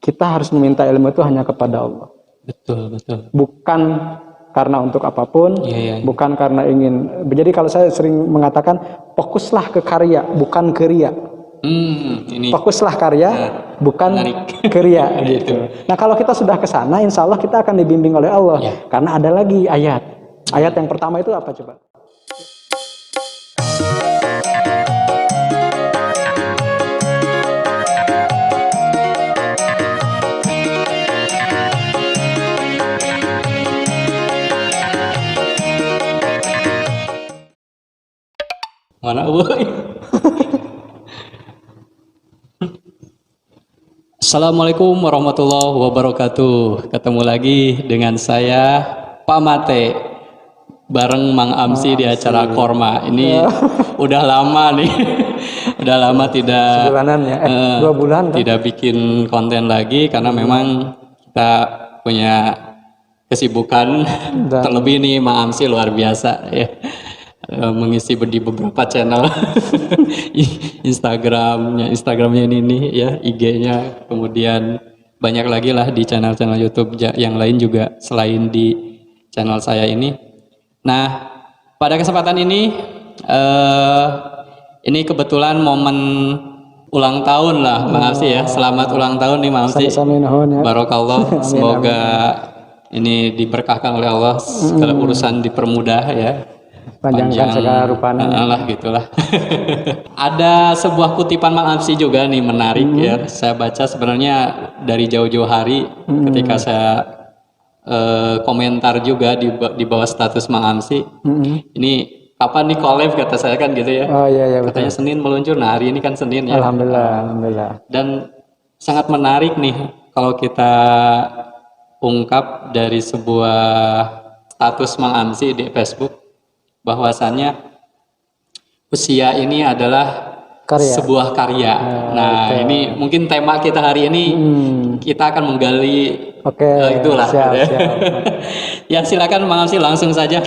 kita harus meminta ilmu itu hanya kepada Allah. Betul. Bukan karena untuk apapun, Iya. bukan karena ingin. Jadi kalau saya sering mengatakan, fokuslah ke karya, bukan ke ria. Ini Fokuslah karya, bukan ke ria gitu. Nah kalau kita sudah ke sana, insya Allah kita akan dibimbing oleh Allah. Karena ada lagi ayat. Ayat yang pertama itu apa coba? Mana boy? Assalamualaikum warahmatullahi wabarakatuh. Ketemu lagi dengan saya Pak Mate bareng Mang Amsi di acara Korma. Ini udah lama nih. Udah lama tidak Sebulanan ya, 2 bulan kan? tidak bikin konten lagi karena memang kita punya kesibukan. Terlebih nih Mang Amsi luar biasa ya. Mengisi di beberapa channel Instagramnya ini ya, IG-nya, kemudian banyak lagi lah di channel-channel YouTube yang lain juga selain di channel saya ini. Nah, pada kesempatan ini kebetulan momen ulang tahun lah Bang Amsi ya. Selamat ulang tahun nih Bang Amsi. Barokallah. Semoga ini diberkahkan oleh Allah, segala urusan dipermudah ya. Panjangkan segala rupanya lah gitulah. Ada sebuah kutipan Mang Amsi juga nih menarik ya. Saya baca sebenarnya dari jauh-jauh hari ketika saya komentar juga di bawah status Mang Amsi. Ini kapan nih collab kata saya kan gitu ya. Oh iya Katanya betul. Senin meluncur. Nah hari ini kan Senin ya. Alhamdulillah. Dan sangat menarik nih kalau kita ungkap dari sebuah status Mang Amsi di Facebook, bahwasannya usia ini adalah sebuah karya. Nah, ini mungkin tema kita hari ini kita akan menggali itulah. Siap. Ya, silakan Mang Amsi langsung saja.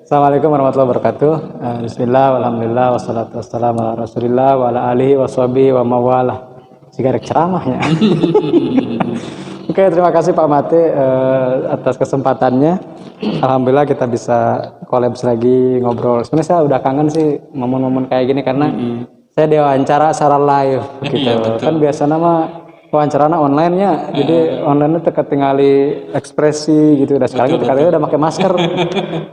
Assalamualaikum warahmatullahi wabarakatuh. Bismillah, alhamdulillah, wassalatu wassalamu ala rasulillah wa ala alihi wa sahbihi wa mawalah. Jika ada ceramahnya. Terima kasih Pak Mate atas kesempatannya. Alhamdulillah kita bisa collab lagi, ngobrol. Sebenarnya saya udah kangen sih momen-momen kayak gini karena saya diwawancara secara live gitu. Kan biasanya mah wawancaranya online-nya. Jadi online itu ketinggali ekspresi gitu. Dan sekarang kita udah pakai masker.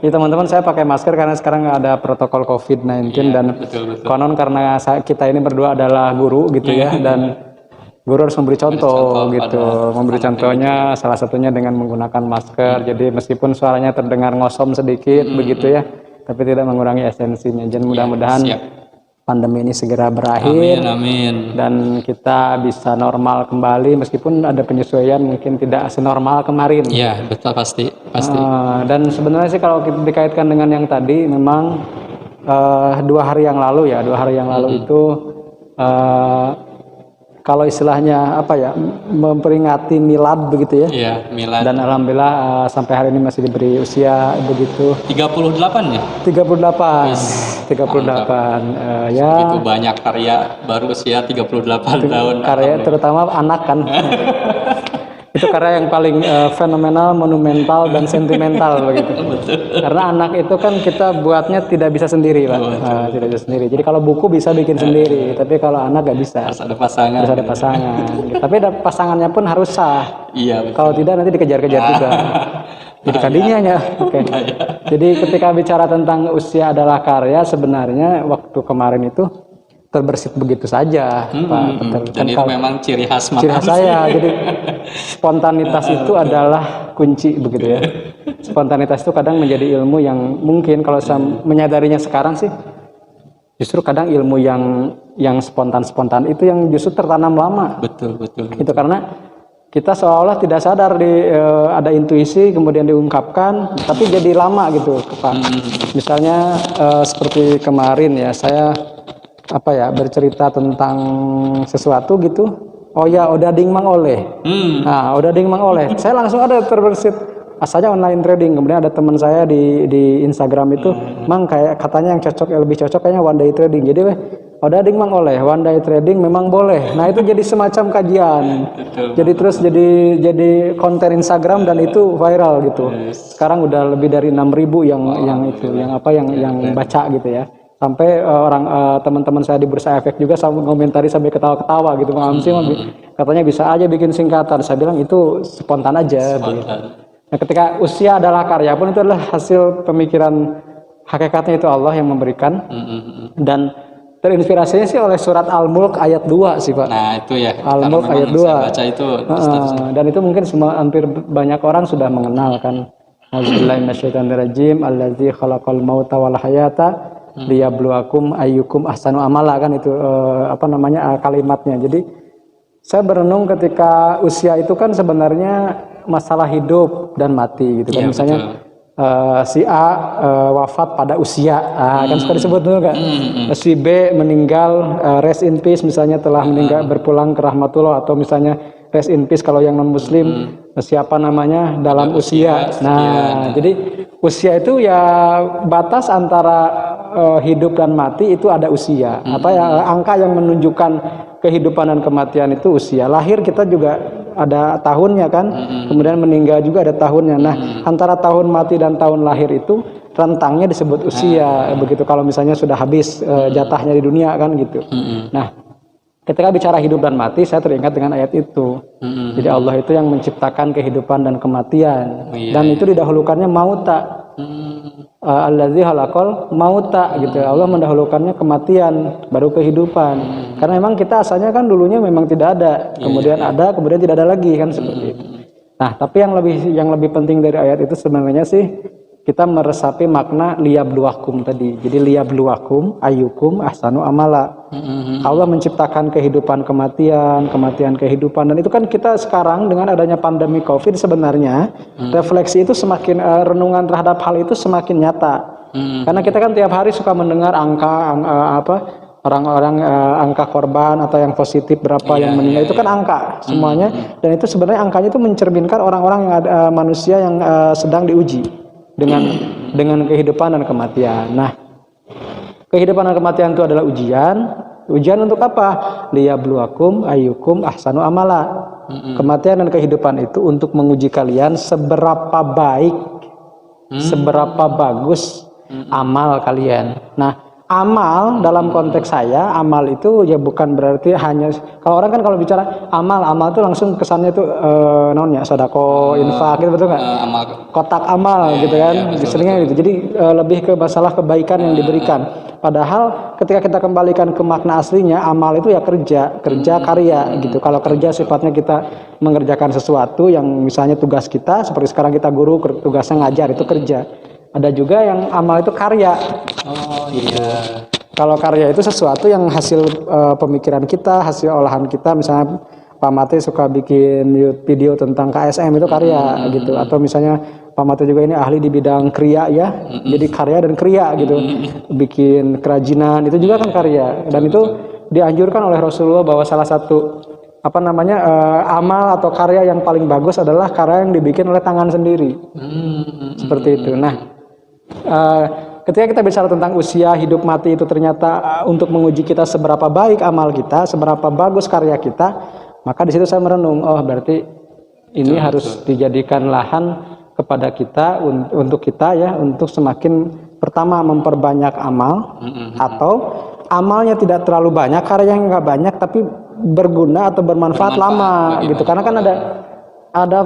Jadi teman-teman saya pakai masker karena sekarang ada protokol COVID-19 dan konon karena kita ini berdua adalah guru gitu ya, dan guru harus memberi contoh gitu. Memberi contohnya salah satunya dengan menggunakan masker. Jadi meskipun suaranya terdengar ngosom sedikit begitu ya, tapi tidak mengurangi esensinya. Jadi mudah-mudahan pandemi ini segera berakhir. Amin. Dan kita bisa normal kembali meskipun ada penyesuaian mungkin tidak senormal kemarin. Iya, betul pasti. Dan sebenarnya sih kalau kita dikaitkan dengan yang tadi memang 2 hari yang lalu itu kalau istilahnya apa ya, memperingati milad begitu ya. Iya, milad. Dan alhamdulillah sampai hari ini masih diberi usia begitu. 38 ya? 38. Ya. Begitu banyak karya baru usia 38 tahun. Karya terutama anak kan. Itu karya yang paling fenomenal, monumental dan sentimental begitu. Karena anak itu kan kita buatnya tidak bisa sendiri, Pak. Tidak bisa sendiri. Jadi kalau buku bisa bikin sendiri, tapi kalau anak nggak bisa. Harus ada pasangan. Tapi pasangannya pun harus sah. Iya. Betul. Kalau tidak nanti dikejar-kejar juga. Jadi kadinya ya. Jadi ketika bicara tentang usia adalah karya, sebenarnya waktu kemarin itu terbersit begitu saja, Pak. Dan itu memang ciri khas saya. Jadi spontanitas itu adalah kunci begitu ya. Spontanitas itu kadang menjadi ilmu yang mungkin kalau saya menyadarinya sekarang sih, justru kadang ilmu yang spontan itu yang justru tertanam lama. Betul. Itu karena kita seolah tidak sadar ada intuisi kemudian diungkapkan, tapi jadi lama gitu, Pak. Misalnya seperti kemarin ya, saya bercerita tentang sesuatu gitu. Oh ya, Odading Mang Oleh. Nah, Odading Mang Oleh. Saya langsung ada terbersit asalnya online trading. Kemudian ada teman saya di Instagram itu, Mang kayak katanya yang lebih cocok kayaknya one day trading. Jadi Oda ding mang oleh, one day trading memang boleh. Nah itu jadi semacam kajian. Jadi terus jadi konten Instagram dan itu viral gitu. Sekarang udah lebih dari 6.000 yang baca gitu ya. Sampai teman-teman saya di Bursa Efek juga sampai komentari sampai ketawa-ketawa gitu. Bang Amsi katanya bisa aja bikin singkatan. Saya bilang itu spontan aja. Gitu. Nah, ketika usia adalah karya pun itu adalah hasil pemikiran, hakikatnya itu Allah yang memberikan. Dan terinspirasinya sih oleh surat Al-Mulk ayat 2 sih Pak. Nah itu ya, Al-Mulk ayat 2. saya baca itu Dan itu mungkin hampir banyak orang sudah mengenal kan. Auzubillahi minasyaitonirrajim, allazi khalaqal mauta wal hayata liyabluwakum ayyukum ahsanu amala, kan itu kalimatnya. Jadi saya berenung ketika usia itu kan sebenarnya masalah hidup dan mati gitu kan. Misalnya si A wafat pada usia, kan suka disebut dulu kan. Si B meninggal, rest in peace misalnya, telah meninggal berpulang ke rahmatullah, atau misalnya rest in peace kalau yang non muslim siapa namanya dalam usia. Nah, jadi usia itu ya batas antara hidup dan mati itu ada usia. Angka yang menunjukkan kehidupan dan kematian itu usia. Lahir kita juga ada tahunnya kan, kemudian meninggal juga ada tahunnya. Nah, antara tahun mati dan tahun lahir itu rentangnya disebut usia. Begitu kalau misalnya sudah habis jatahnya di dunia kan gitu. Nah, ketika bicara hidup dan mati, saya teringat dengan ayat itu. Jadi Allah itu yang menciptakan kehidupan dan kematian. Dan itu didahulukannya mauta. Allazi halaqal mauta gitu. Allah mendahulukannya kematian baru kehidupan. Karena memang kita asalnya kan dulunya memang tidak ada, kemudian ada, kemudian tidak ada lagi kan seperti itu. Nah, tapi yang lebih penting dari ayat itu sebenarnya sih kita meresapi makna liyabluwakum tadi. Jadi liyabluwakum ayyukum ahsanu amala. Allah menciptakan kehidupan kematian, kematian kehidupan, dan itu kan kita sekarang dengan adanya pandemi Covid sebenarnya refleksi itu semakin renungan terhadap hal itu semakin nyata. Karena kita kan tiap hari suka mendengar orang-orang angka korban atau yang positif berapa yang meninggal, itu kan angka semuanya, dan itu sebenarnya angkanya itu mencerminkan orang-orang yang ada manusia yang sedang diuji dengan kehidupan dan kematian. Nah, kehidupan dan kematian itu adalah ujian. Ujian untuk apa? Liyabluwakum ayyukum ahsanu amala. Kematian dan kehidupan itu untuk menguji kalian seberapa baik, seberapa bagus amal kalian. Nah, amal dalam konteks saya, amal itu ya bukan berarti hanya, kalau orang kan kalau bicara amal itu langsung kesannya itu sedekah, infak gitu, betul nggak? Kotak amal gitu kan, seringnya gitu. Jadi lebih ke masalah kebaikan yang diberikan. Padahal ketika kita kembalikan ke makna aslinya, amal itu ya kerja karya gitu. Kalau kerja sifatnya kita mengerjakan sesuatu yang misalnya tugas kita, seperti sekarang kita guru, tugasnya ngajar, itu kerja. Ada juga yang amal itu karya. Oh iya. Kalau karya itu sesuatu yang hasil pemikiran kita, hasil olahan kita. Misalnya Pak Mate suka bikin video tentang KSM, itu karya gitu. Atau misalnya Pak Mate juga ini ahli di bidang kriya ya. Jadi karya dan kriya gitu. Bikin kerajinan itu juga kan karya. Dan itu dianjurkan oleh Rasulullah bahwa salah satu amal atau karya yang paling bagus adalah karya yang dibikin oleh tangan sendiri. Seperti itu. Nah, ketika kita bicara tentang usia, hidup, mati itu ternyata untuk menguji kita seberapa baik amal kita, seberapa bagus karya kita, maka di situ saya merenung, berarti ini harus dijadikan lahan kepada kita untuk kita ya, untuk semakin pertama memperbanyak amal, atau amalnya tidak terlalu banyak, karyanya nggak banyak tapi berguna atau bermanfaat lama gitu. Karena kan ada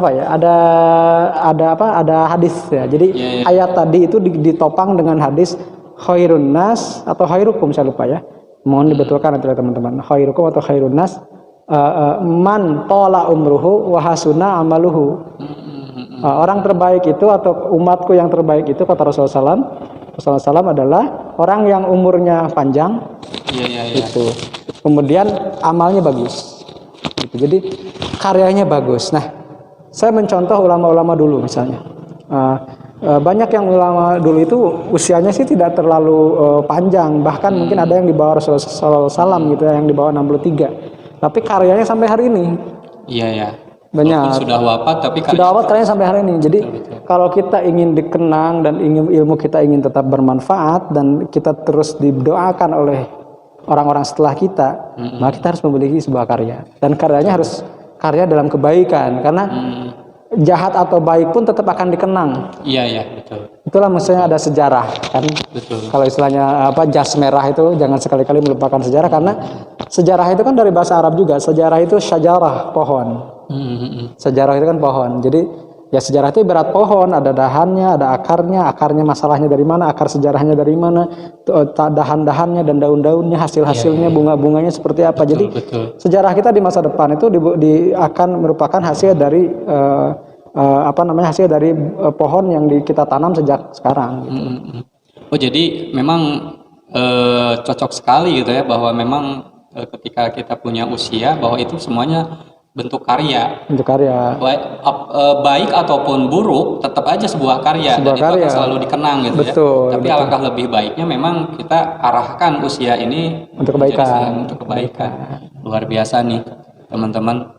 hadis ya. Jadi ayat tadi itu ditopang dengan hadis khairun nas atau khairukum, saya lupa ya. Mohon dibetulkan nanti oleh teman-teman. Khairukum atau khairun nas man tola umruhu wa hasuna amaluhu. Orang terbaik itu atau umatku yang terbaik itu kata Rasulullah SAW adalah orang yang umurnya panjang. Itu. Kemudian amalnya bagus. Gitu. Jadi karyanya bagus. Nah, saya mencontoh ulama-ulama dulu misalnya. Banyak yang ulama dulu itu usianya sih tidak terlalu panjang, bahkan mungkin ada yang di bawah Rasulullah SAW gitu ya, yang di bawah 63. Tapi karyanya sampai hari ini. Iya. Banyak. Sudah wafat tapi karyanya sampai hari ini. Jadi kalau kita ingin dikenang dan ilmu kita ingin tetap bermanfaat dan kita terus didoakan oleh orang-orang setelah kita, maka kita harus memiliki sebuah karya. Dan karyanya harus karya dalam kebaikan, karena jahat atau baik pun tetap akan dikenang. Iya, betul. Itulah maksudnya ada sejarah kan. Betul. Kalau istilahnya jas merah itu jangan sekali-kali melupakan sejarah, karena sejarah itu kan dari bahasa Arab juga. Sejarah itu syajarah, pohon. Sejarah itu kan pohon. Jadi ya sejarah itu ibarat pohon, ada dahannya, ada akarnya masalahnya dari mana, akar sejarahnya dari mana, dahan-dahannya dan daun-daunnya, hasil-hasilnya, bunga-bunganya seperti apa. Jadi sejarah kita di masa depan itu akan merupakan hasil dari hasil dari pohon yang kita tanam sejak sekarang gitu. Oh, jadi memang cocok sekali gitu ya, bahwa memang ketika kita punya usia bahwa itu semuanya bentuk karya. Bentuk karya. Baik ataupun buruk, tetap aja sebuah karya, dan itu akan selalu dikenang gitu. Betul, ya. Tapi alangkah lebih baiknya memang kita arahkan usia ini untuk kebaikan. Luar biasa nih teman-teman.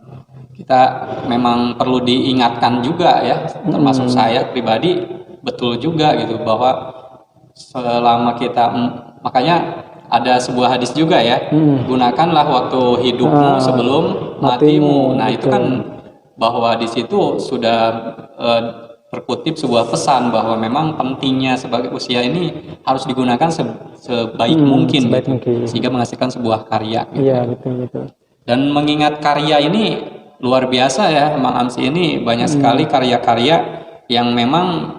Kita memang perlu diingatkan juga ya, termasuk saya pribadi, betul juga gitu, bahwa selama kita, makanya ada sebuah hadis juga ya, gunakanlah waktu hidupmu sebelum matimu. Nah itu kan bahwa di situ sudah terkutip sebuah pesan bahwa memang pentingnya sebagai usia ini harus digunakan sebaik mungkin, sehingga menghasilkan sebuah karya. Gitu. Iya betul. Dan mengingat karya ini luar biasa ya, Mang Amsi ini banyak sekali karya-karya yang memang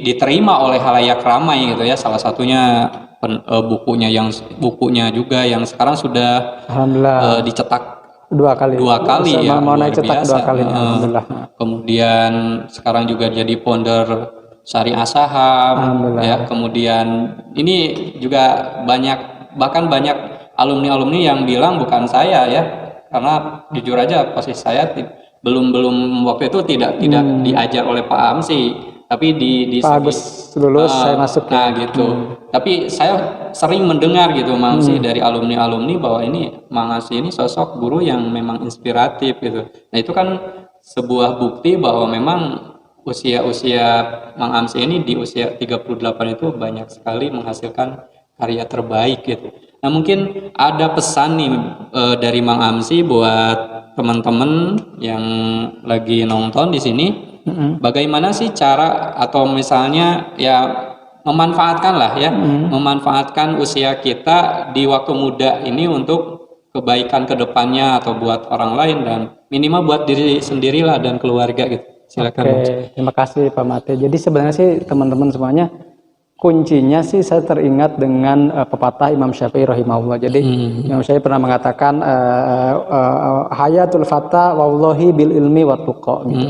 diterima oleh halayak ramai gitu ya. Salah satunya bukunya juga yang sekarang sudah dicetak dua kali ya, mau naik cetak biasa. 2 kali alhamdulillah. Kemudian sekarang juga jadi founder Syariah Saham ya. Kemudian ini juga bahkan banyak alumni yang bilang, bukan saya ya, karena jujur aja posisi saya belum waktu itu tidak diajar oleh Pak Amsi, tapi di Pak Agus lulus saya masuk. Nah gitu. Tapi saya sering mendengar gitu Mang Amsi dari alumni bahwa ini Mang Amsi ini sosok guru yang memang inspiratif gitu. Nah itu kan sebuah bukti bahwa memang usia Mang Amsi ini di usia 38 itu banyak sekali menghasilkan karya terbaik gitu. Nah mungkin ada pesan nih dari Mang Amsi buat teman-teman yang lagi nonton di sini, bagaimana sih cara atau misalnya ya memanfaatkan lah ya, memanfaatkan usia kita di waktu muda ini untuk kebaikan kedepannya atau buat orang lain dan minimal buat diri sendirilah dan keluarga gitu. Silakan. Terima kasih Pak Mate. Jadi sebenarnya sih teman-teman semuanya, kuncinya sih saya teringat dengan pepatah Imam Syafi'i rahimahullah. Jadi Imam Syafi'i pernah mengatakan hayatul fata wallahi bil ilmi wat tuqa gitu.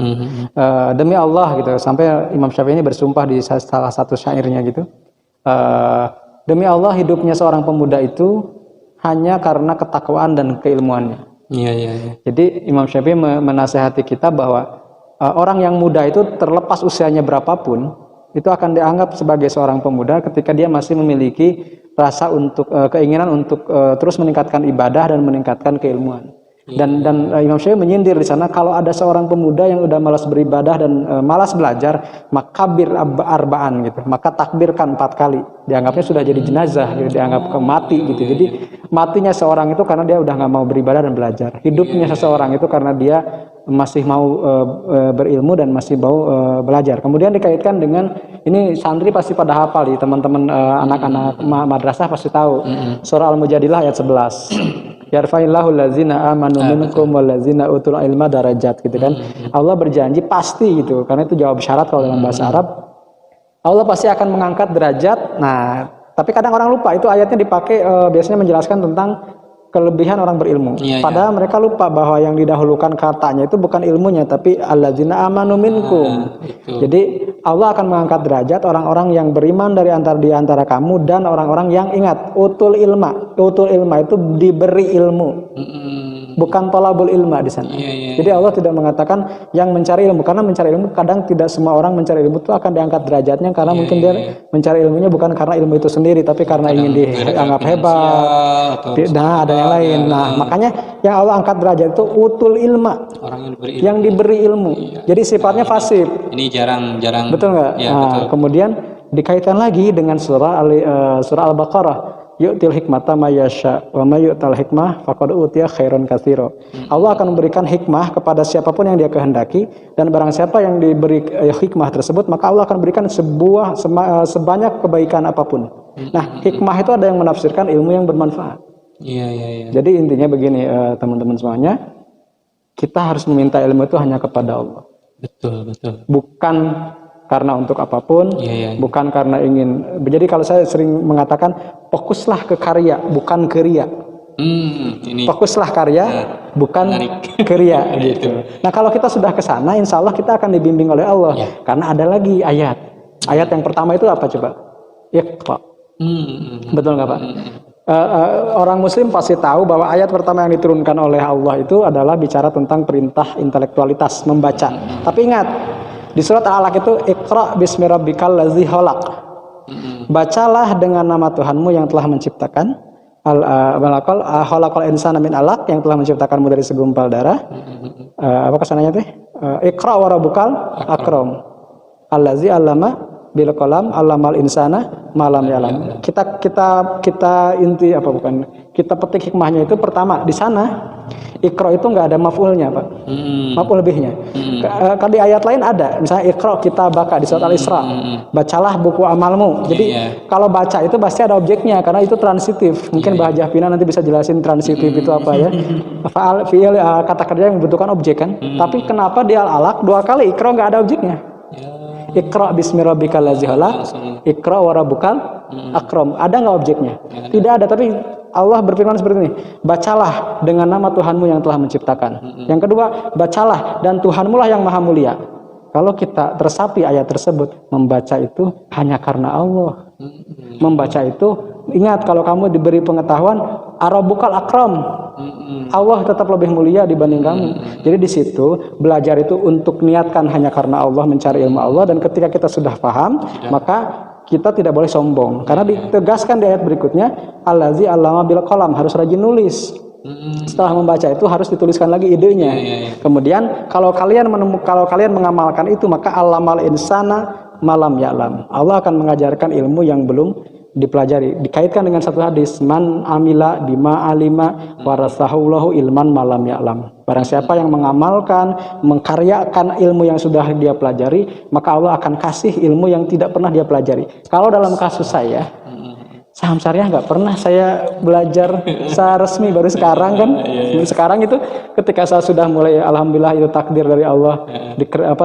Demi Allah gitu, sampai Imam Syafi'i ini bersumpah di salah satu syairnya gitu. Demi Allah hidupnya seorang pemuda itu hanya karena ketakwaan dan keilmuannya. Iya. Jadi Imam Syafi'i menasihati kita bahwa orang yang muda itu terlepas usianya berapapun, itu akan dianggap sebagai seorang pemuda ketika dia masih memiliki rasa untuk keinginan untuk terus meningkatkan ibadah dan meningkatkan keilmuan. Dan Imam Syafi'i menyindir di sana, kalau ada seorang pemuda yang udah malas beribadah dan malas belajar, maka arba'an gitu, maka takbirkan 4 kali. Dianggapnya sudah jadi jenazah, gitu, dianggap mati gitu. Jadi matinya seorang itu karena dia udah nggak mau beribadah dan belajar. Hidupnya seseorang itu karena dia masih mau berilmu dan masih mau belajar. Kemudian dikaitkan dengan ini, santri pasti pada hafal di teman-teman anak-anak madrasah pasti tahu surah Al-Mujadilah ayat 11. Yarfa'illahu allazina amanu minkum wallazina utul ilma darajat gitu kan. Allah berjanji pasti gitu, karena itu jawab syarat kalau dalam bahasa Arab. Allah pasti akan mengangkat derajat. Nah, tapi kadang orang lupa itu ayatnya dipakai biasanya menjelaskan tentang kelebihan orang berilmu. Padahal mereka lupa bahwa yang didahulukan katanya itu bukan ilmunya, tapi alladzina amanu minkum. Jadi Allah akan mengangkat derajat orang-orang yang beriman di antara kamu dan orang-orang yang, ingat, utul ilma. Utul ilma itu diberi ilmu. Bukan tolabul ilma di sana. Jadi Allah tidak mengatakan yang mencari ilmu, karena mencari ilmu kadang tidak semua orang mencari ilmu itu akan diangkat derajatnya, karena mungkin dia mencari ilmunya bukan karena ilmu itu sendiri, tapi karena ingin dianggap hebat. Nah, ada yang lain. Nah, makanya yang Allah angkat derajat itu utul ilma, orang yang diberi ilmu. Jadi sifatnya pasif. Ini jarang. Betul nggak? Ya, nah, betul. Kemudian dikaitkan lagi dengan surah Al-Baqarah, yu'til hikmata may yasha wa may yu'tal hikmah faqad utiya khairan katsira. Allah akan memberikan hikmah kepada siapapun yang Dia kehendaki, dan barang siapa yang diberi hikmah tersebut maka Allah akan berikan sebanyak kebaikan apapun. Nah, hikmah itu ada yang menafsirkan ilmu yang bermanfaat. Iya. Jadi intinya begini, teman-teman semuanya, kita harus meminta ilmu itu hanya kepada Allah. Betul. Bukan karena untuk apapun, Iya. bukan karena ingin. Jadi kalau saya sering mengatakan, fokuslah ke karya, bukan ke ria. Ini Fokuslah karya, bukan ke ria. Gitu. Nah, kalau kita sudah ke sana, insya Allah kita akan dibimbing oleh Allah. Karena ada lagi ayat. Ayat yang pertama itu apa coba? Iqra. Betul nggak Pak? Orang Muslim pasti tahu bahwa ayat pertama yang diturunkan oleh Allah itu adalah bicara tentang perintah intelektualitas, membaca. Tapi ingat, di surat Al-Alaq itu Iqra bismi rabbikal ladzi khalaq. Bacalah dengan nama Tuhanmu yang telah menciptakan. Khalaqal insana min 'alaq, yang telah menciptakanmu dari segumpal darah. Apa kesananya teh? Iqra wa rabbukal akram. Allazi 'allama bil qalam 'allamal insana ma lam ya'lam. Kita inti apa bukan? Kita petik hikmahnya itu pertama di sana. Iqra itu nggak ada maf'ulnya, Pak. Maf'ul bihnya. Kalau di ayat lain ada, misalnya Iqra kitabaka di surat Al-Isra. Bacalah buku amalmu. Jadi kalau baca itu pasti ada objeknya karena itu transitif. Mungkin Bahajah Pina nanti bisa jelasin transitif itu apa ya. Fa'al fi'il kata kerja yang membutuhkan objek kan. Tapi kenapa di Al-Alaq 2 kali Iqra nggak ada objeknya? Iqra bismi rabbikal ladzi khalaq, Iqra wa rabbukal akram. Ada nggak objeknya? Tidak ada, tapi Allah berfirman seperti ini, bacalah dengan nama Tuhanmu yang telah menciptakan. Yang kedua, bacalah dan Tuhanmu lah yang maha mulia. Kalau kita tersapi ayat tersebut, membaca itu hanya karena Allah. Membaca itu, ingat kalau kamu diberi pengetahuan, Arabukal akram, Allah tetap lebih mulia dibanding kamu. Jadi di situ belajar itu untuk niatkan hanya karena Allah, mencari ilmu Allah, dan ketika kita sudah paham, maka kita tidak boleh sombong. Karena ditegaskan di ayat berikutnya, Allazi 'allama bil qalam, harus rajin nulis. Setelah membaca itu harus dituliskan lagi idenya. Kemudian kalau kalian mengamalkan itu, maka 'allamal insana malam ya'lam. Allah akan mengajarkan ilmu yang belum dipelajari. Dikaitkan dengan satu hadis, man amila bima alima warasahullahu ilman malam ya'lam. Barang siapa yang mengamalkan, mengkaryakan ilmu yang sudah dia pelajari, maka Allah akan kasih ilmu yang tidak pernah dia pelajari. Kalau dalam kasus saya, saham syariah nggak pernah saya belajar secara resmi, baru sekarang kan. Sekarang itu ketika saya sudah mulai, alhamdulillah itu takdir dari Allah,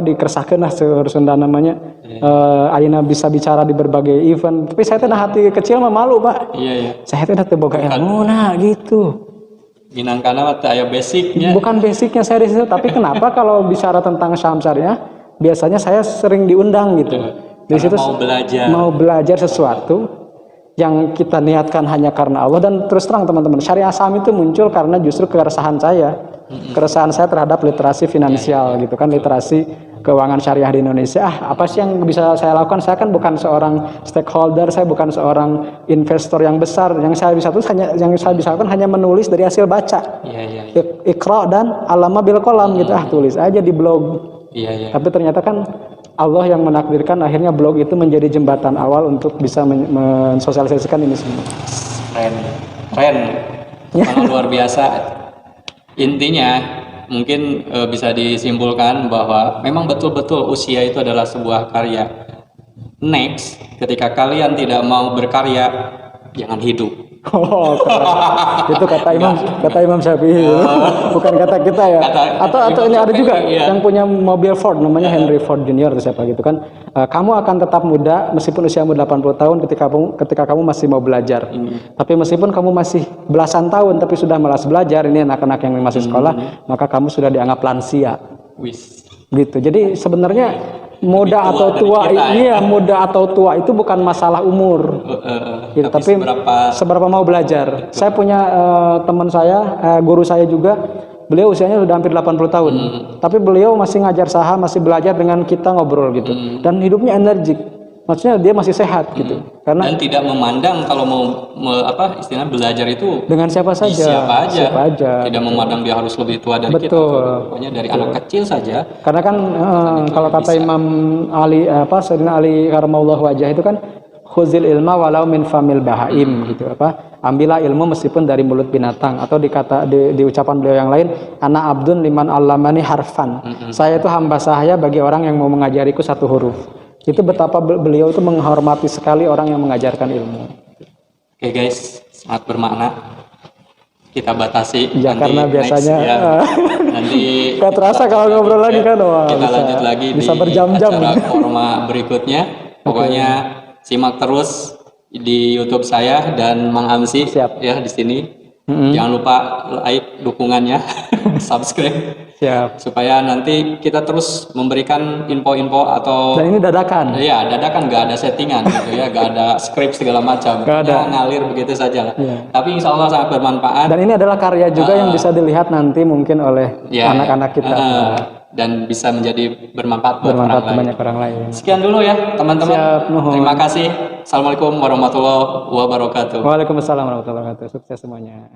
dikersahkan lah Sunda namanya. Ayeuna bisa bicara di berbagai event, tapi saya teh hati kecil mah malu, Pak. Saya teh teu boga ilmu gitu. Minangkana teh aya basicnya. Bukan basicnya saya di situ, tapi kenapa kalau bicara tentang saham syariah, biasanya saya sering diundang gitu. Di situ mau belajar sesuatu yang kita niatkan hanya karena Allah. Dan terus terang teman-teman, syariah saham itu muncul karena justru keresahan saya. Keresahan saya terhadap literasi finansial gitu kan, literasi keuangan syariah di Indonesia. Apa sih yang bisa saya lakukan? Saya kan bukan seorang stakeholder, saya bukan seorang investor yang besar. Yang saya bisa lakukan hanya menulis dari hasil baca. Iqra dan 'allama bil qalam gitu. Tulis aja di blog. Tapi ternyata kan Allah yang menakdirkan akhirnya blog itu menjadi jembatan awal untuk bisa mensosialisasikan ini semua. Keren. Sangat luar biasa. Intinya mungkin bisa disimpulkan bahwa memang betul-betul usia itu adalah sebuah karya. Next, ketika kalian tidak mau berkarya, jangan hidup. Itu kata Imam Syafi'i, bukan kata kita ya. Atau ini ada juga yang punya mobil Ford, namanya Henry Ford Jr. atau siapa gitu kan. Kamu akan tetap muda meskipun usiamu 80 tahun ketika kamu masih mau belajar. Tapi meskipun kamu masih belasan tahun tapi sudah malas belajar, ini anak-anak yang masih sekolah, maka kamu sudah dianggap lansia. Gitu. Jadi sebenarnya muda atau tua, muda atau tua itu bukan masalah umur, gitu, tapi seberapa mau belajar. Saya punya teman saya, guru saya juga, beliau usianya sudah hampir 80 tahun, tapi beliau masih ngajar saham, masih belajar dengan kita ngobrol gitu, dan hidupnya energik. maksudnya dia masih sehat gitu. Karena Dan tidak memandang kalau mau istilahnya belajar itu dengan siapa di saja, siapa aja. Tidak gitu. memandang dia harus lebih tua dari kita. Betul. Pokoknya dari anak kecil saja. Karena kan kalau kata Imam Ali Sayyidina Ali karamallahu wajah itu kan khuzil ilma walau min famil bahaim gitu ambillah ilmu meskipun dari mulut binatang, atau di ucapan beliau yang lain, ana abdun liman allamani harfan. Saya itu hamba sahaya bagi orang yang mau mengajariku satu huruf. Itu betapa beliau itu menghormati sekali orang yang mengajarkan ilmu. Oke guys, sangat bermakna. Kita batasi Ya, nanti karena biasanya nanti gak terasa kalau ngobrol lagi kan, kita lanjut lagi bisa di berjam-jam. acara forma berikutnya. Pokoknya simak terus di YouTube saya dan Mang Amsi. Siap. Ya di sini. Jangan lupa like dukungannya, subscribe. Siap. Supaya nanti kita terus memberikan info-info atau Dan ini dadakan. Iya, dadakan, nggak ada settingan gitu ya, nggak ada skrip segala macam. Nggak ada. Ngalir begitu saja lah. Iya. Tapi insya Allah sangat bermanfaat. Dan ini adalah karya juga yang bisa dilihat nanti mungkin oleh anak-anak kita. Dan bisa menjadi bermanfaat buat Bermanfaat orang lain. banyak orang lain. Sekian dulu ya teman-teman. Siap, nuhun. Terima kasih. Assalamualaikum warahmatullahi wabarakatuh. Waalaikumsalam warahmatullahi wabarakatuh. Sukses semuanya.